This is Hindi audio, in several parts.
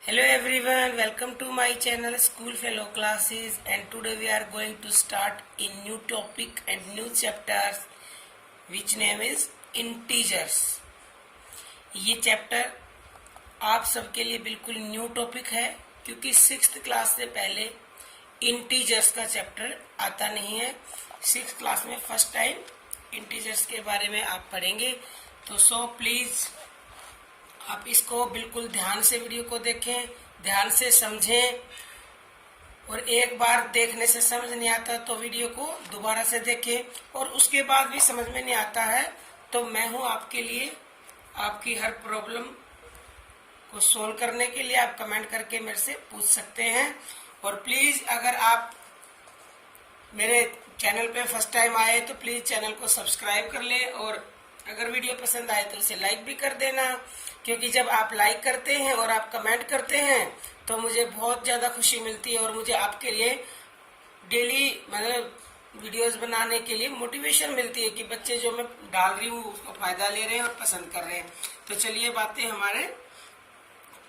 Hello everyone, welcome to my channel School Fellow Classes, and today we are going to start a new topic and new chapters which name is integers. ये चैप्टर आप सबके लिए बिल्कुल न्यू टॉपिक है क्योंकि 6th क्लास से पहले इंटीजर्स का चैप्टर आता नहीं है। 6th क्लास में फर्स्ट टाइम इंटीजर्स के बारे में आप पढ़ेंगे, तो सो प्लीज आप इसको बिल्कुल ध्यान से वीडियो को देखें, ध्यान से समझें, और एक बार देखने से समझ नहीं आता तो वीडियो को दोबारा से देखें, और उसके बाद भी समझ में नहीं आता है तो मैं हूं आपके लिए। आपकी हर प्रॉब्लम को सोल्व करने के लिए आप कमेंट करके मेरे से पूछ सकते हैं। और प्लीज अगर आप मेरे चैनल पे फर्स्ट टाइम आए तो प्लीज चैनल को सब्सक्राइब कर ले, और अगर वीडियो पसंद आए तो उसे लाइक भी कर देना, क्योंकि जब आप लाइक करते हैं और आप कमेंट करते हैं तो मुझे बहुत ज्यादा खुशी मिलती है और मुझे आपके लिए डेली मतलब वीडियोस बनाने के लिए मोटिवेशन मिलती है कि बच्चे जो मैं डाल रही हूँ उसको फायदा ले रहे हैं और पसंद कर रहे हैं। तो चलिए बातें हमारे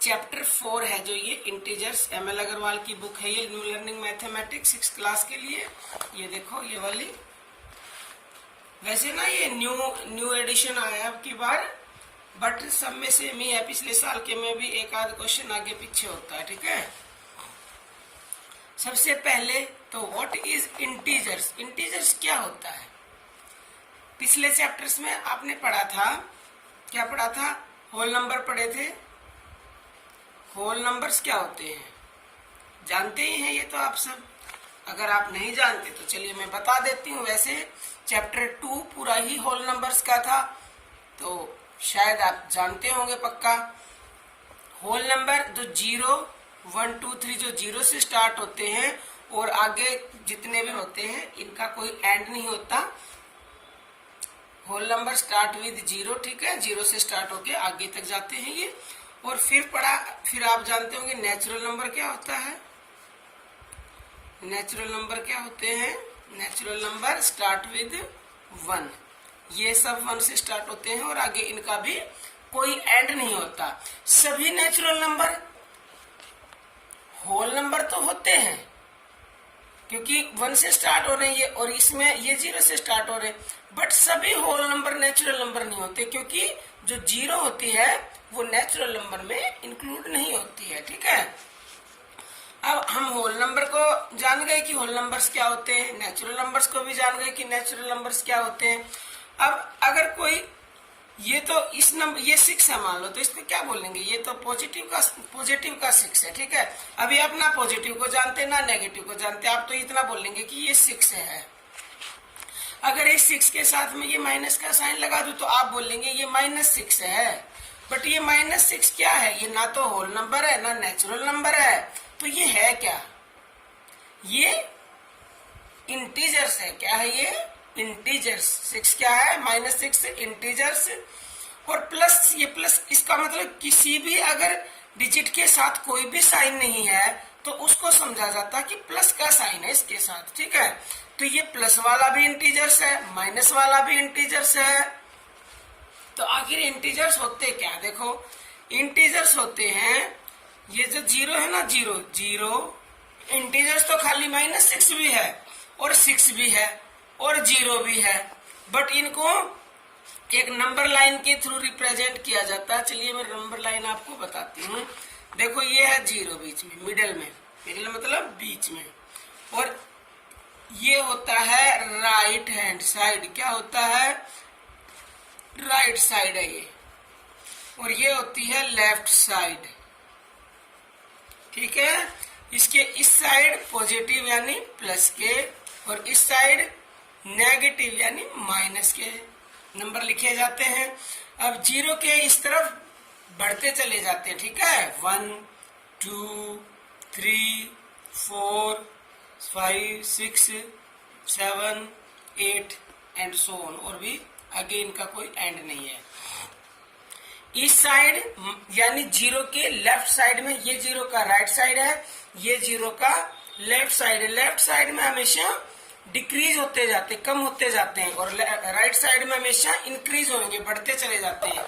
चैप्टर 4 है, जो ये इंटीजर्स ML अग्रवाल की बुक है, ये new learning mathematics 6th class के लिए। ये देखो ये वाली, वैसे ना ये न्यू एडिशन आया अब की बार, बट सब में सेम ही है। पिछले साल के में भी एक आध क्वेश्चन आगे पीछे होता है, ठीक है। सबसे पहले तो व्हाट इज इंटीजर्स, इंटीजर्स क्या होता है। पिछले चैप्टर्स में आपने पढ़ा था, क्या पढ़ा था, होल नंबर पढ़े थे। होल नंबर्स क्या होते हैं जानते ही हैं ये तो आप सब। अगर आप नहीं जानते तो चलिए मैं बता देती हूँ। वैसे चैप्टर 2 पूरा ही होल नंबर्स का था, तो शायद आप जानते होंगे पक्का। होल नंबर जो 0, 1, 2, 3 जो 0 से स्टार्ट होते हैं और आगे जितने भी होते हैं इनका कोई एंड नहीं होता। होल नंबर स्टार्ट विद 0, ठीक है, 0 से स्टार्ट होके आगे तक जाते हैं ये। और फिर आप जानते होंगे नेचुरल नंबर क्या होता है। नेचुरल नंबर क्या होते हैं, नेचुरल नंबर स्टार्ट विद 1, ये सब 1 से स्टार्ट होते हैं और आगे इनका भी कोई एंड नहीं होता। सभी नेचुरल नंबर होल नंबर तो होते हैं क्योंकि 1 से स्टार्ट हो रहे हैं ये, और इसमें ये 0 से स्टार्ट हो रहे हैं, बट सभी होल नंबर नेचुरल नंबर नहीं होते क्योंकि जो 0 होती है वो नेचुरल नंबर में इंक्लूड नहीं होती है, ठीक है। अब हम होल नंबर को जान गए कि होल नंबर्स क्या होते हैं, नेचुरल नंबर्स को भी जान गए कि नेचुरल नंबर्स क्या होते हैं। अब अगर कोई ये तो इस नंबर ये 6 है मान लो, तो इसको क्या बोलेंगे, ये तो पॉजिटिव का 6 है, ठीक है। अभी आप ना पॉजिटिव को जानते ना नेगेटिव को जानते, आप तो इतना बोलेंगे कि ये 6 है। अगर इस 6 के साथ में ये माइनस का साइन लगा दूं तो आप बोलेंगे ये -6 है। बट ये -6 क्या है, ये ना तो होल नंबर है ना नेचुरल नंबर है, तो ये है क्या, ये इंटीजर्स है। क्या है ये, इंटीजर्स। 6 क्या है, -6 इंटीजर्स। और प्लस, ये प्लस इसका मतलब किसी भी अगर डिजिट के साथ कोई भी साइन नहीं है तो उसको समझा जाता कि प्लस का साइन है इसके साथ, ठीक है। तो ये प्लस वाला भी इंटीजर्स है, माइनस वाला भी इंटीजर्स है। तो आखिर इंटीजर्स होते क्या, देखो इंटीजर्स होते हैं ये जो 0 है ना, 0 इंटीजर्स तो खाली -6 भी है और 6 भी है और 0 भी है, बट इनको एक नंबर लाइन के थ्रू रिप्रेजेंट किया जाता है। चलिए मैं नंबर लाइन आपको बताती हूँ। देखो ये है 0 बीच में, मिडिल मतलब बीच में, और ये होता है राइट हैंड साइड। क्या होता है, राइट साइड है ये, और ये होती है लेफ्ट साइड, ठीक है। इसके इस साइड पॉजिटिव यानी प्लस के, और इस साइड नेगेटिव यानी माइनस के नंबर लिखे जाते हैं। अब 0 के इस तरफ बढ़ते चले जाते हैं, ठीक है। 1, 2, 3, 4, 5, 6, 7, 8 एंड सो ऑन, और भी आगे इनका कोई एंड नहीं है। इस साइड यानी 0 के लेफ्ट साइड में, ये 0 का राइट साइड है, ये 0 का लेफ्ट साइड है। लेफ्ट साइड में हमेशा डिक्रीज होते जाते, कम होते जाते हैं, और राइट साइड में हमेशा इंक्रीज होंगे, बढ़ते चले जाते हैं।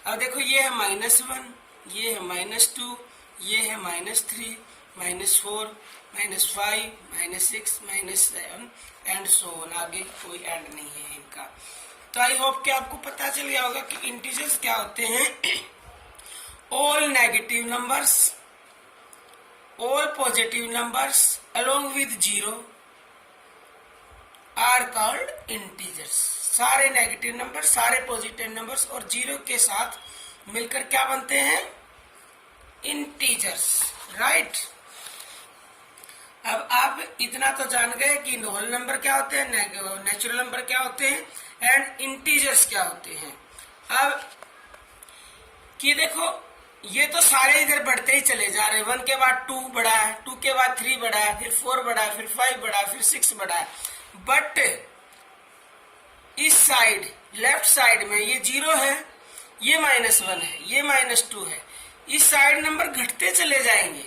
अब देखो ये है -1, ये है -2, ये है -3, -4, -5, -6, -7 एंड सो ऑन। आगे कोई एंड नहीं है इनका। तो आई होप कि आपको पता चल गया होगा कि इंटीजर्स क्या होते हैं। All negative numbers, all positive numbers along with 0 are called integers. सारे नेगेटिव नंबर, सारे पॉजिटिव नंबर्स और 0 के साथ मिलकर क्या बनते हैं? Integers, right. अब आप इतना तो जान गए कि होल नंबर क्या होते हैं, नेचुरल नंबर क्या होते हैं एंड इंटीजर्स क्या होते हैं। अब कि देखो ये तो सारे इधर बढ़ते ही चले जा रहे हैं। 1 के बाद 2 बढ़ा है, 2 के बाद 3 बढ़ा है, फिर 4 बढ़ा है, फिर 5 बढ़ा है, फिर 6 बढ़ा है। बट इस साइड लेफ्ट साइड में ये 0 है, ये -1 है, ये -2 है। इस साइड नंबर घटते चले जाएंगे,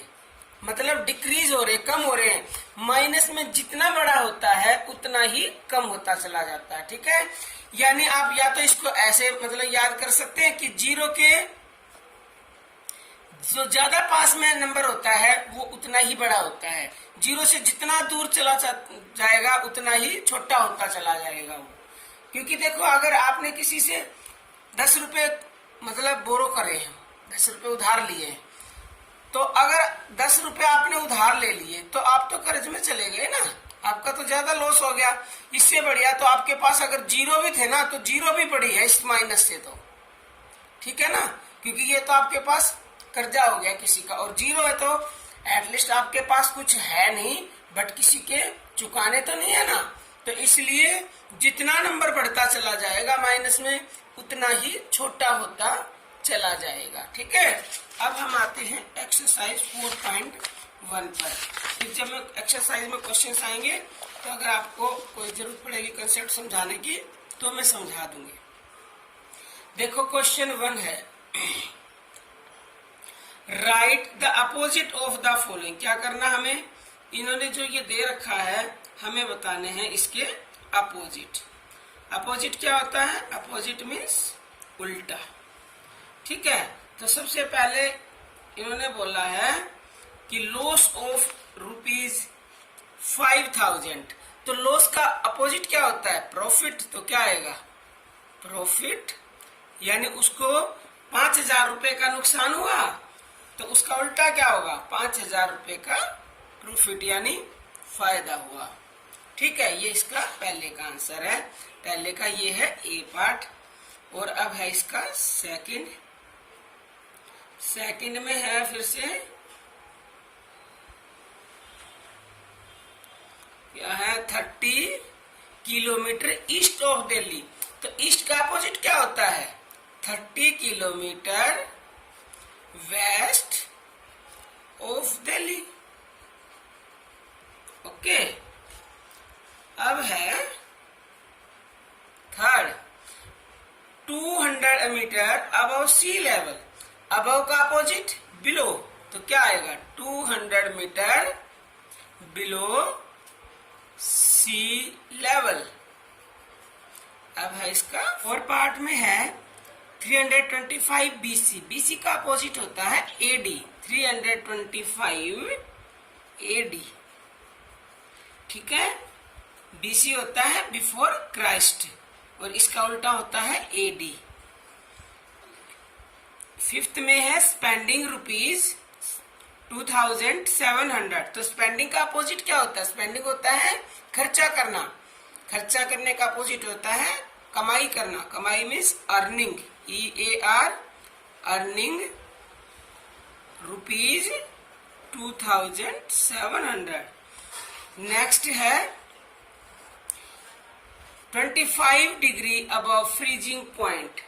मतलब डिक्रीज हो रहे, कम हो रहे हैं। माइनस में जितना बड़ा होता है उतना ही कम होता चला जाता है, ठीक है। यानी आप या तो इसको ऐसे मतलब याद कर सकते हैं कि 0 के जो ज्यादा पास में नंबर होता है वो उतना ही बड़ा होता है। 0 से जितना दूर चला जाएगा उतना ही छोटा होता चला जाएगा वो। क्योंकि देखो अगर आपने किसी से 10 रुपए मतलब बोरो करे हैं, 10 रुपए उधार लिए हैं, तो अगर 10 रुपए आपने उधार ले लिए तो आप तो कर्ज में चले गए ना, आपका तो ज्यादा लॉस हो गया। इससे बढ़िया तो आपके पास अगर 0 भी थे ना तो 0 भी बड़ी है इस माइनस से, तो ठीक है ना। क्योंकि ये तो आपके पास कर्जा हो गया किसी का, और 0 है तो एटलीस्ट आपके पास कुछ है नहीं बट किसी के चुकाने तो नहीं है ना। तो इसलिए जितना नंबर बढ़ता चला जाएगा माइनस में उतना ही छोटा होता चला जाएगा, ठीक है। अब हम आते हैं एक्सरसाइज 4.1 पर। फिर जब एक्सरसाइज में क्वेश्चंस आएंगे तो अगर आपको कोई जरूरत पड़ेगी कंसेप्ट समझाने की तो मैं समझा दूंगी। देखो क्वेश्चन 1 है, right the opposite of the following. क्या करना हमें, इन्होंने जो ये दे रखा है हमें बताने हैं इसके अपोजिट। अपोजिट क्या होता है? अपोजिट मीन्स उल्टा, ठीक है। तो सबसे पहले इन्होंने बोला है कि लॉस ऑफ ₹5000। तो लॉस का अपोजिट क्या होता है? प्रॉफिट। तो क्या आएगा? प्रॉफिट। यानी उसको 5000 रुपए का नुकसान हुआ तो उसका उल्टा क्या होगा? 5000 रुपए का प्रॉफिट यानी फायदा हुआ, ठीक है। ये इसका पहले का आंसर है। पहले का ये है ए पार्ट। और अब है इसका सेकंड। सेकंड में है फिर से क्या है? 30 किलोमीटर ईस्ट ऑफ दिल्ली। तो ईस्ट का अपोजिट क्या होता है? 30 kilometre west of Delhi, okay. अब है third, 200 metre above sea level. Above का अपोजिट बिलो, तो क्या आएगा? 200 मीटर बिलो सी लेवल। अब है इसका और पार्ट में है 325 BC। BC का अपोजिट होता है AD। 325 AD, ठीक है। BC होता है बिफोर क्राइस्ट और इसका उल्टा होता है AD। फिफ्थ में है स्पेंडिंग ₹2700। तो स्पेंडिंग का अपोजिट क्या होता है? स्पेंडिंग होता है खर्चा करना। खर्चा करने का अपोजिट होता है कमाई करना। कमाई means earning, EAR, earning ₹2700। Next है 25 degree above freezing point.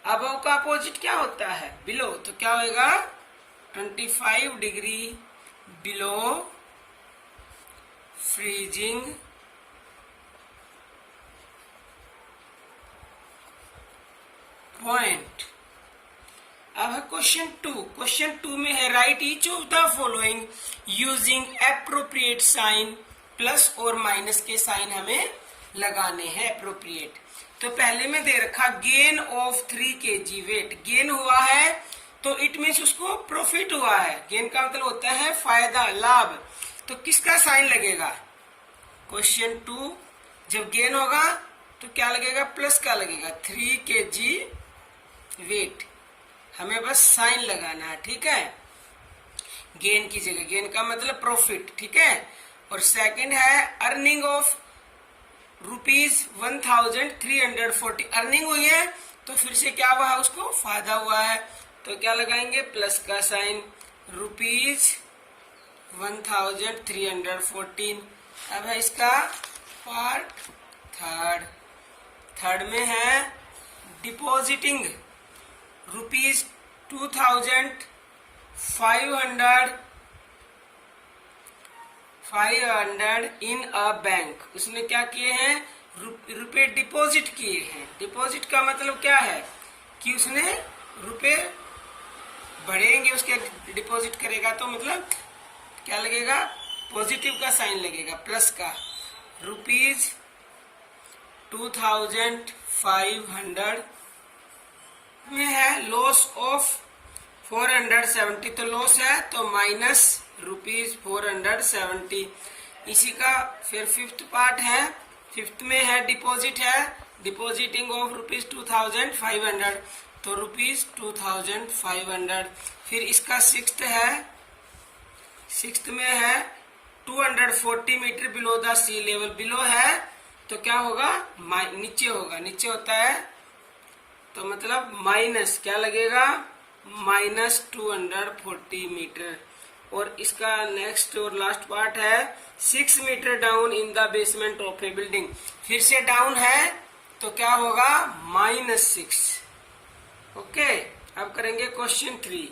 Above का अपोजिट क्या होता है? बिलो। तो क्या होगा? 25 डिग्री बिलो फ्रीजिंग पॉइंट। अब है क्वेश्चन 2। क्वेश्चन 2 में है write each of the following using appropriate sign. Plus और माइनस के साइन हमें लगाने हैं एप्रोप्रिएट। तो पहले में दे रखा gain of 3 kg weight. Gain हुआ है तो इट मीन्स उसको प्रॉफिट हुआ है। गेन का मतलब होता है फायदा, लाभ। तो किसका साइन लगेगा? क्वेश्चन 2, जब गेन होगा तो क्या लगेगा? प्लस का लगेगा। 3 kg वेट, हमें बस साइन लगाना है, ठीक है, गेन की जगह। गेन का मतलब प्रॉफिट, ठीक है। और सेकंड है अर्निंग ऑफ ₹1340। अर्निंग हुई है तो फिर से क्या हुआ? उसको फायदा हुआ है, तो क्या लगाएंगे? प्लस का साइन, ₹1314। अब है इसका पार्ट थर्ड। थर्ड में है डिपॉजिटिंग ₹2500 इन अ बैंक। उसने क्या किए हैं? रुपए डिपॉजिट किए हैं। डिपॉजिट का मतलब क्या है कि उसने रुपए बढ़ेंगे, उसके डिपॉजिट करेगा तो मतलब क्या लगेगा? पॉजिटिव का साइन लगेगा, प्लस का। ₹2500 में है लॉस ऑफ 470, तो लॉस है तो माइनस ₹470। इसी का फिर फिफ्थ पार्ट है। फिफ्थ में है डिपॉजिट है, डिपॉजिटिंग ऑफ ₹2500, तो ₹2500। फिर इसका सिक्स्थ है। सिक्स्थ में है 240 meter below the sea level. Below है तो क्या होगा? नीचे होगा। नीचे होता है तो मतलब माइनस क्या लगेगा? -240 मीटर। और इसका नेक्स्ट और लास्ट पार्ट है 6 meter down in the basement of A building. फिर से डाउन है तो क्या होगा? -6। ओके, अब करेंगे question 3।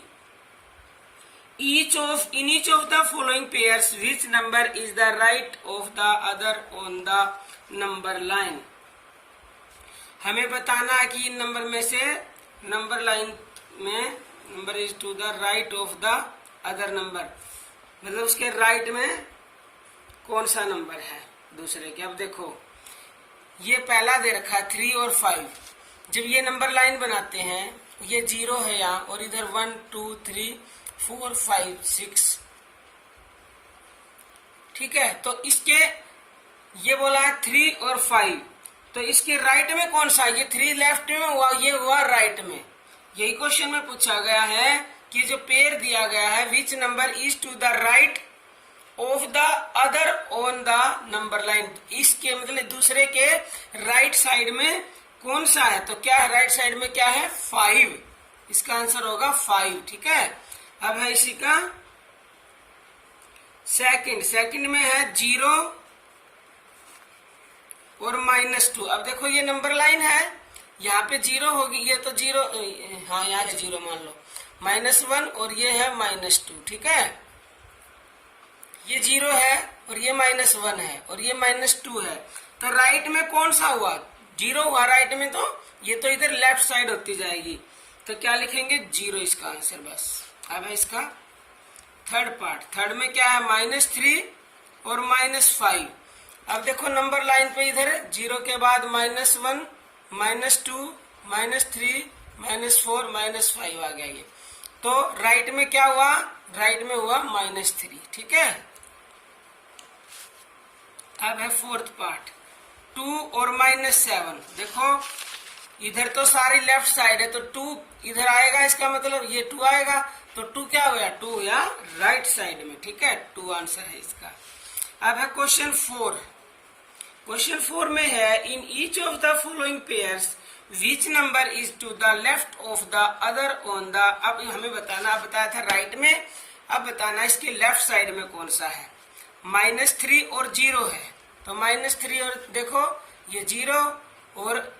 In each of the following pairs, which number is the right of the other on the number line? हमें बताना है कि इन नंबर में से नंबर लाइन में number is to the right of the other number, मतलब उसके राइट में कौन सा नंबर है दूसरे के। अब देखो ये पहला दे रखा है 3 और 5। जब ये नंबर लाइन बनाते हैं, ये 0 है यहाँ और इधर 1 2 3 4 5 6, ठीक है। तो इसके ये बोला है 3 और 5, तो इसके राइट में कौन सा? ये 3 लेफ्ट में हुआ, ये हुआ राइट में। यही क्वेश्चन में पूछा गया है कि जो पेयर दिया गया है, which number is to the right of the other on the number line. इसके मतलब दूसरे के राइट साइड में कौन सा है? तो क्या है राइट साइड में? क्या है? 5। इसका आंसर होगा 5, ठीक है। अब है इसी का सेकंड में है 0 और -2। अब देखो ये नंबर लाइन है, यहाँ पे 0 होगी, ये तो 0, हाँ यहाँ 0 मान लो, -1 और ये है -2, ठीक है। ये 0 है और ये -1 है और ये -2 है, तो राइट में कौन सा हुआ? 0 हुआ राइट में, तो ये तो इधर लेफ्ट साइड होती जाएगी, तो क्या लिखेंगे? 0 इसका आंसर बस। अब है इसका थर्ड पार्ट। थर्ड में क्या है? -3 और -5। अब देखो नंबर लाइन पे इधर 0 के बाद -1 -2 -3 -4 -5 आ गया ये, तो राइट में क्या हुआ? राइट में हुआ -3, ठीक है। अब है फोर्थ पार्ट 2 और -7। देखो इधर तो सारी लेफ्ट साइड है, तो 2 इधर आएगा, इसका मतलब ये 2 आएगा, तो 2 क्या हुआ? 2 या राइट साइड में, ठीक है। 2 आंसर है इसका। अब है क्वेश्चन 4। क्वेश्चन 4 में है in each of the following pairs which number is to the left of the other on the. अब हमें बताना, अब बताया था राइट में, अब बताना इसके लेफ्ट साइड में कौन सा है। -3 और 0 है, तो -3 और देखो ये 0 और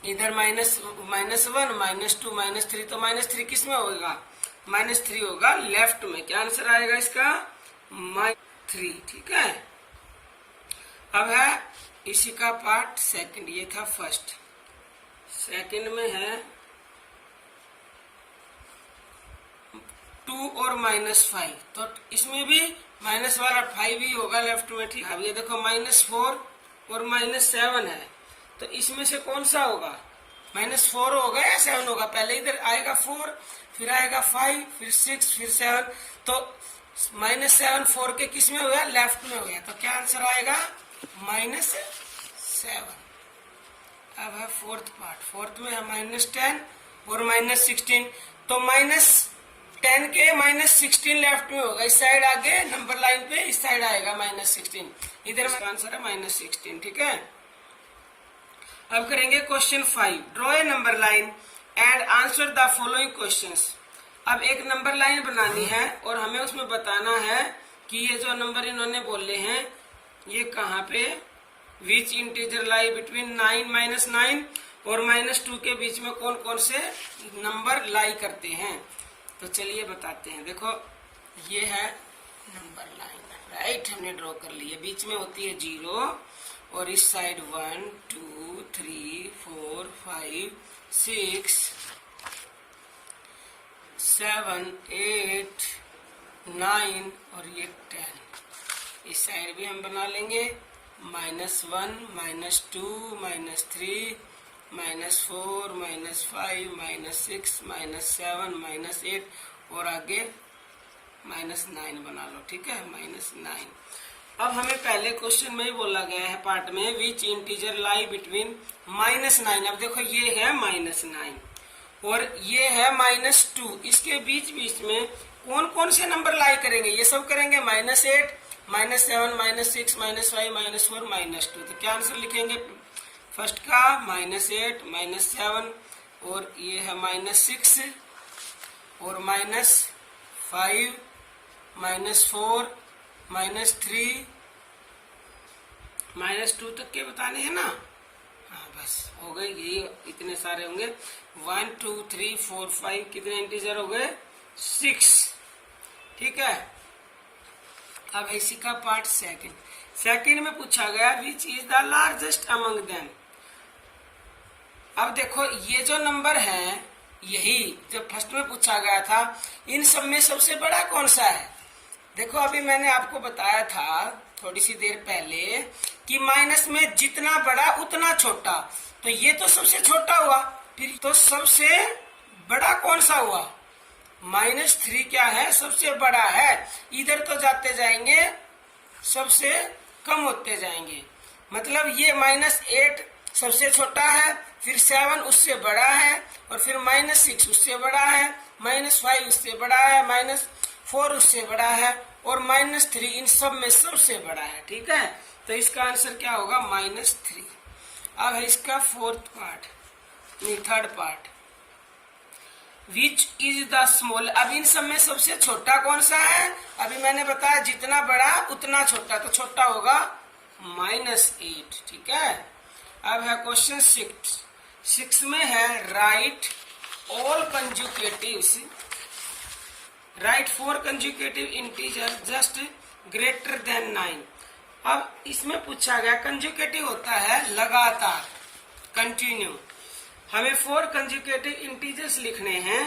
इधर -1 -2 -3, तो -3 किस में होगा? -3 होगा लेफ्ट में। क्या आंसर आएगा इसका? -3, ठीक है। अब है इसी का पार्ट सेकंड, ये था फर्स्ट। सेकंड में है 2 और -5, तो इसमें भी माइनस वाला 5 ही होगा लेफ्ट में, ठीक है। अब ये देखो -4 और -7 है, तो इसमें से कौन सा होगा? -4 होगा या 7 होगा? पहले इधर आएगा 4, फिर आएगा 5, फिर 6, फिर 7। तो -7 4 के किस में हो गया? लेफ्ट में हो गया। तो क्या आंसर आएगा? -7। अब है फोर्थ पार्ट। फोर्थ में है -10 और -16। तो -10 के -16 लेफ्ट में होगा, इस साइड आगे नंबर लाइन पे, इस साइड आएगा -16। इधर में आंसर है -16। ठीक है। अब करेंगे question 5। Draw a number line and answer the following questions. अब एक नंबर लाइन बनानी है और हमें उसमें बताना है कि ये जो नंबर इन्होंने बोले हैं ये कहाँ पे, विच इंटीजर लाई बिटवीन 9 - 9 और -2 के बीच में कौन कौन से नंबर लाई करते हैं। तो चलिए बताते हैं। देखो ये है नंबर लाइन, राइट, हमने ड्रॉ कर ली है। बीच में होती है 0 और इस साइड 1 2 3 4 5 6 7 8 9 और ये 10। इस साइड भी हम बना लेंगे -1 -2 -3 -4 -5 -6 -7 -8 और आगे -9 बना लो। ठीक है, -9। अब हमें पहले क्वेश्चन में ही बोला गया है पार्ट में, विच इंटीजर लाई बिटवीन -9। अब देखो ये है -9 और ये है -2। इसके बीच बीच में कौन कौन से नंबर लाई करेंगे? ये सब करेंगे -8 -7 -6 -5 -4 -2। तो क्या आंसर लिखेंगे? फर्स्ट का -8 -7 और ये है -6 और -5 -4 -3 -2 तक के बताने हैं ना। हाँ बस हो गए, ये इतने सारे होंगे। 1 2 3 4 5 कितने इंटीजर हो गए? 6। ठीक है। अब इसी का पार्ट सेकंड में पूछा गया which is the largest among them. अब देखो ये जो नंबर है, यही जो फर्स्ट में पूछा गया था, इन सब में सबसे बड़ा कौन सा है? देखो अभी मैंने आपको बताया था थोड़ी सी देर पहले कि माइनस में जितना बड़ा उतना छोटा, तो ये तो सबसे छोटा हुआ। फिर तो सबसे बड़ा कौन सा हुआ? -3 क्या है? सबसे बड़ा है। इधर तो जाते जाएंगे सबसे कम होते जाएंगे। मतलब ये -8 सबसे छोटा है, फिर 7 उससे बड़ा है, और फिर -6 उससे बड़ा है, -5 उससे बड़ा है, -4 उससे बड़ा है, और -3 इन सब में सबसे बड़ा है। ठीक है, तो इसका आंसर क्या होगा? -3। अब है इसका third part, which is the small. अब इन सब में सबसे छोटा कौन सा है? अभी मैंने बताया जितना बड़ा उतना छोटा, तो छोटा होगा -8। ठीक है। अब है क्वेश्चन 6 में है write all consecutives, write 4 consecutive integer just greater than 9। अब इसमें पूछा गया, कंजुकेटिव होता है लगातार, कंटिन्यू। हमें 4 कंजुकेटिव इंटीजर्स लिखने हैं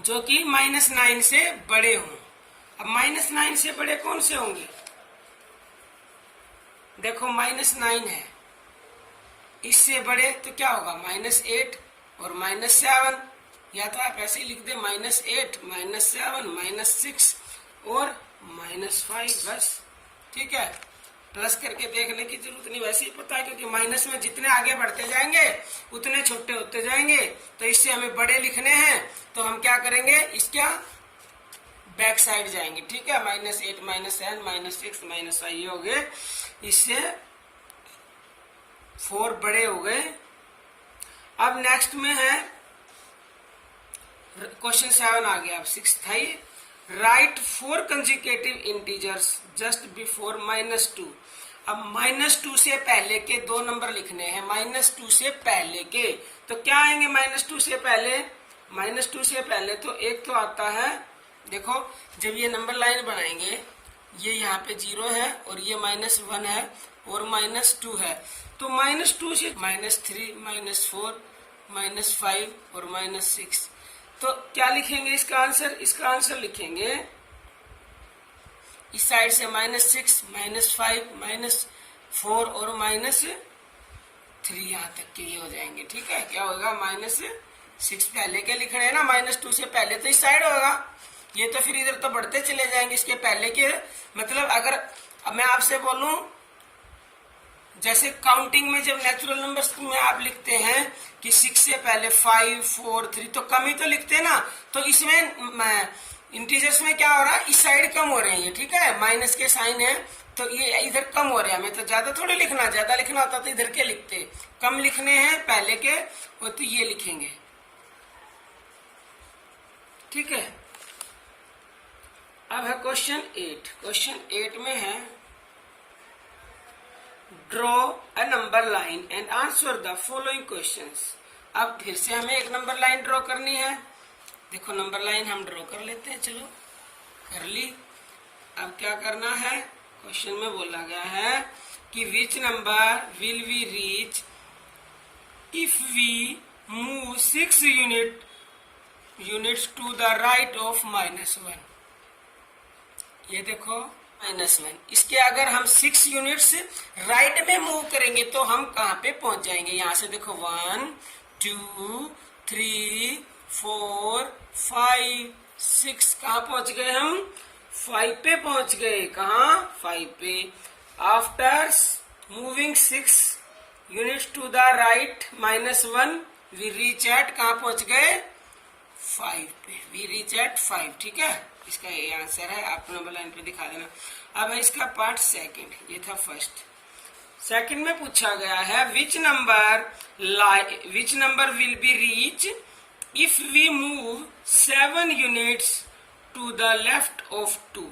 जो कि -9 से बड़े हों। अब -9 से बड़े कौन से होंगे? देखो -9 है, इससे बड़े तो क्या होगा? -8 और -7, या तो आप ऐसे ही लिख दे -8 -7 -6 और -5, बस। ठीक है, प्लस करके देखने की जरूरत नहीं, वैसे ही पता है, क्योंकि माइनस में जितने आगे बढ़ते जाएंगे उतने छोटे होते जाएंगे। तो इससे हमें बड़े लिखने हैं, तो हम क्या करेंगे? इसका बैक साइड जाएंगे। ठीक है, -8 -7 -6 -5 ये हो गए, इससे 4 बड़े हो गए। अब नेक्स्ट में है क्वेश्चन 7 आ गया। अब 6 था ये, right 4 consecutive integers just before -2। अब -2 से पहले के 2 नंबर लिखने हैं, -2 से पहले के। तो क्या आएंगे -2 से पहले? -2 से पहले तो एक तो आता है, देखो जब ये नंबर लाइन बनाएंगे, ये यहाँ पे 0 है और ये -1 है और -2 है, तो -2 से -3 -4 -5 और -6। तो क्या लिखेंगे इसका आंसर? इसका आंसर लिखेंगे इस साइड से -6 -5 -4 और 3 यहाँ तक के ये हो जाएंगे। ठीक है, क्या होगा -6 पहले के लिख रहे हैं ना, -2 से पहले तो इस साइड होगा, ये तो फिर इधर तो बढ़ते चले जाएंगे इसके पहले के। मतलब अगर मैं आपसे बोलूं जैसे काउंटिंग में जब नेचुरल नंबर्स में आप लिखते हैं कि 6 से पहले 5, 4, 3 तो कम ही तो लिखते हैं ना, तो इसमें इंटीजर्स में क्या हो रहा है, इस साइड कम हो रहे हैं। ठीक है, माइनस के साइन है तो ये इधर कम हो रहा है। हमें तो ज्यादा थोड़ी लिखना, ज्यादा लिखना होता तो इधर के लिखते, कम लिखने हैं पहले के वो तो ये लिखेंगे। ठीक है, अब है क्वेश्चन 8। क्वेश्चन 8 में है draw a number line and answer the following questions. अब फिर से हमें एक नंबर लाइन ड्रॉ करनी है। देखो नंबर लाइन हम ड्रॉ कर लेते हैं, चलो कर ली। अब क्या करना है, क्वेश्चन में बोला गया है कि which number will we reach if we move 6 units to the right of -1। ये देखो -1, इसके अगर हम 6 यूनिट्स राइट में मूव करेंगे तो हम कहाँ पे पहुंच जाएंगे। यहां से देखो 1, 2, 3, 4, 5, 6 कहाँ पहुंच गए हम, 5 पे पहुंच गए। कहाँ, 5 पे। After moving 6 units to the right -1 we reach at, कहाँ पहुंच गए, 5 पे। We reach at 5। ठीक है, इसका ये आंसर है, आप नंबर लाइन पे दिखा देना। अब है इसका पार्ट सेकंड, ये था फर्स्ट। सेकंड में पूछा गया है which number will be reach if we move 7 units to the left of 2।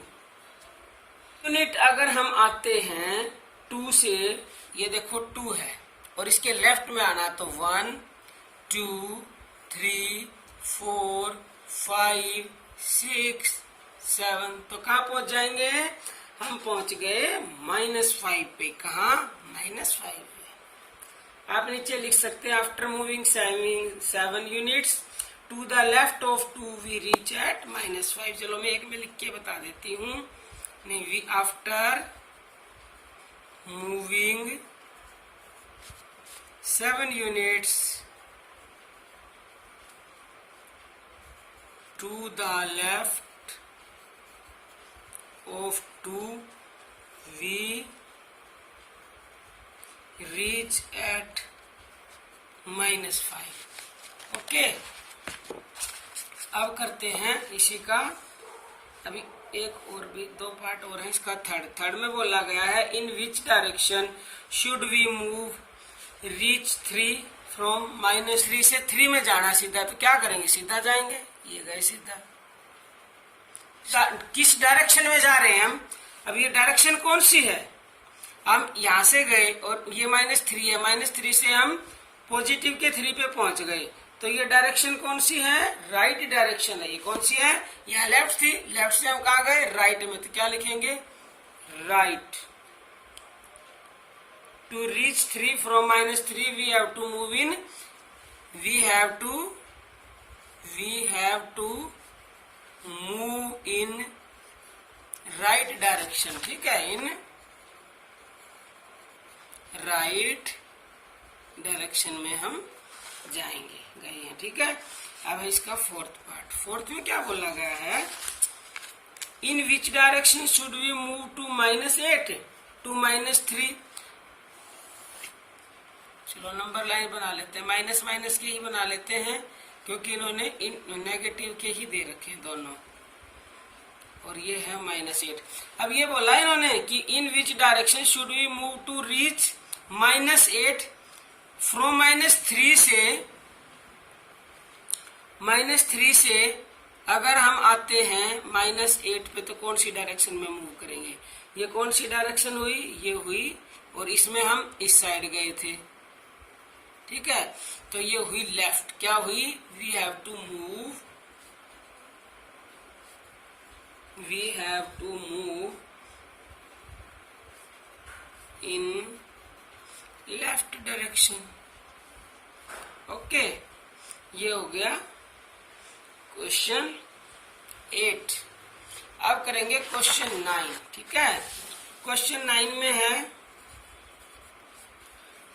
Unit अगर हम आते हैं 2 से, ये देखो 2 है और इसके लेफ्ट में आना तो 1, 2, 3, 4, 5, 6, 7 तो कहाँ पहुंच जाएंगे, हम पहुंच गए -5 पे। कहाँ, -5 पे। आप नीचे लिख सकते हैं after moving 7 units to the left of 2 we reach at -5। चलो मैं एक में लिख के बता देती हूँ। नहीं, after moving 7 units to the left of 2 we reach at -5। Okay, अब करते हैं इसी का, अभी एक और भी 2 पार्ट और है इसका। थर्ड में बोला गया है in which direction should we move reach 3 from -3 से 3 में जाना सीधा, तो क्या करेंगे, सीधा जाएंगे। ये गए सीधा। किस डायरेक्शन में जा रहे हैं हम, अब ये डायरेक्शन कौन सी है, हम यहां से गए और ये -3 है, -3 से हम पॉजिटिव के 3 पे पहुंच गए, तो ये डायरेक्शन कौन सी है, राइट डायरेक्शन है। ये कौन सी है, यहाँ लेफ्ट थी, लेफ्ट से हम कहा गए राइट में, तो क्या लिखेंगे, right. To reach 3 from -3 we have to move in, we have to move in right direction. ठीक है, इन राइट डायरेक्शन में हम जाएंगे, गए हैं। ठीक है, अब है इसका फोर्थ पार्ट। फोर्थ में क्या बोला गया है, in which direction should we move to -8 to -3। चलो नंबर लाइन बना लेते हैं, माइनस माइनस के ही बना लेते हैं क्योंकि इन्होंने इन नेगेटिव के ही दे रखे हैं दोनों, और ये है -8। अब ये बोला इन्होंने कि in which direction should we move to reach -8 from -3 से अगर हम आते हैं -8 पे तो कौन सी डायरेक्शन में मूव करेंगे। ये कौन सी डायरेक्शन हुई, ये हुई, और इसमें हम इस साइड गए थे। ठीक है, तो ये हुई लेफ्ट। क्या हुई, we have to move in left direction. Okay, ये हो गया क्वेश्चन 8। अब करेंगे क्वेश्चन 9। ठीक है, क्वेश्चन 9 में है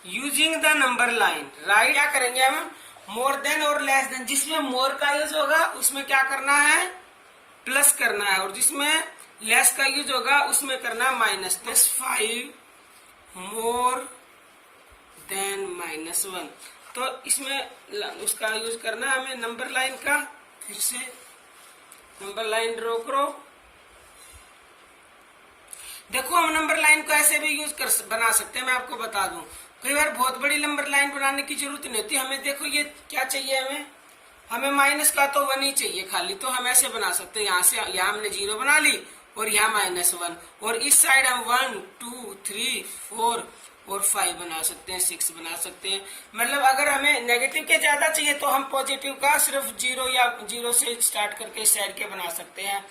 using the number line right क्या करेंगे हम, मोर देन और लेस देन, जिसमें मोर का यूज होगा उसमें क्या करना है, प्लस करना है, और जिसमें लेस का यूज होगा उसमें करना है माइनस। प्लस 5 मोर देन -1, तो इसमें उसका यूज करना है हमें नंबर लाइन का। फिर से नंबर लाइन ड्रॉ करो। देखो हम नंबर लाइन को ऐसे भी बना सकते हैं, मैं आपको बता दूं। कई बार बहुत बड़ी नंबर लाइन बनाने की जरूरत नहीं होती हमें। देखो ये क्या चाहिए हमें माइनस का तो 1 ही चाहिए खाली, तो हम ऐसे बना सकते हैं। यहाँ से यहाँ हमने 0 बना ली और यहाँ -1, और इस साइड हम 1 2 3 4 और 5 बना सकते हैं, 6 बना सकते हैं। मतलब अगर हमें नेगेटिव के ज्यादा चाहिए तो हम पॉजिटिव का सिर्फ 0 या 0 से स्टार्ट करके इस साइड के बना सकते हैं।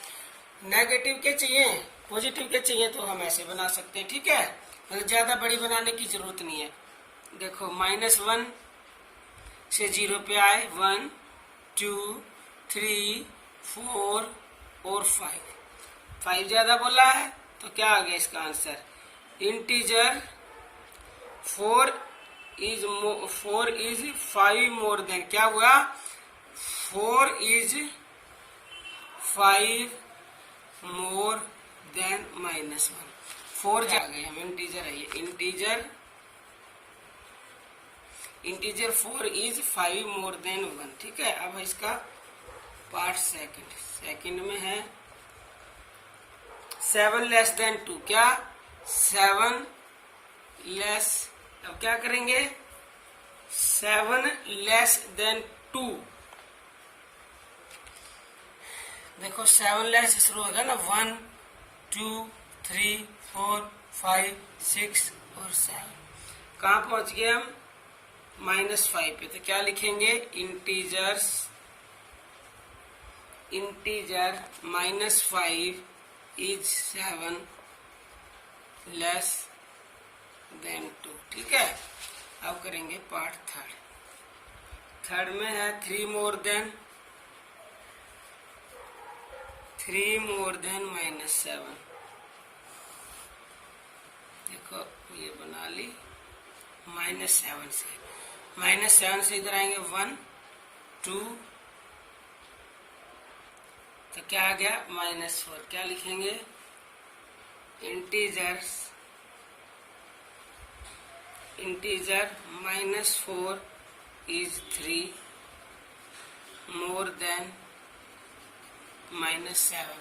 नेगेटिव के चाहिए, पॉजिटिव के चाहिए तो हम ऐसे बना सकते हैं, ठीक है। मतलब ज्यादा बड़ी बनाने की जरूरत नहीं है। देखो -1 से 0 पे आए, 1 2 3 4 और 5 ज्यादा बोला है तो क्या आ गया इसका answer, integer 4 is 5 more than, क्या हुआ, 4 इज 5 मोर देन -1, 4 जा गए हम, इंटीजर है ये, इंटीजर 4 इज 5 मोर देन 1, ठीक है। अब इसका पार्ट सेकंड में है 7 लेस देन 2, क्या 7 लेस, अब क्या करेंगे 7 लेस देन 2, देखो 7 लेस शुरू होगा ना, 1 2 3 4 5 6 और 7, कहाँ पहुंच गए हम, -5 पे। तो क्या लिखेंगे, इंटीजर -5 इज 7 लेस देन 2, ठीक है। अब करेंगे पार्ट थर्ड में है 3 मोर देन -7, देखो ये बना ली -7 से इधर आएंगे 1 2, तो क्या आ गया -4, क्या लिखेंगे, इंटीजर -4 इज 3 मोर देन -7,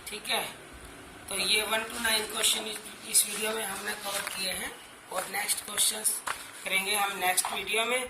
ठीक है। तो ये 1 to 9 क्वेश्चन इस वीडियो में हमने कवर किए हैं, और नेक्स्ट क्वेश्चंस करेंगे हम नेक्स्ट वीडियो में।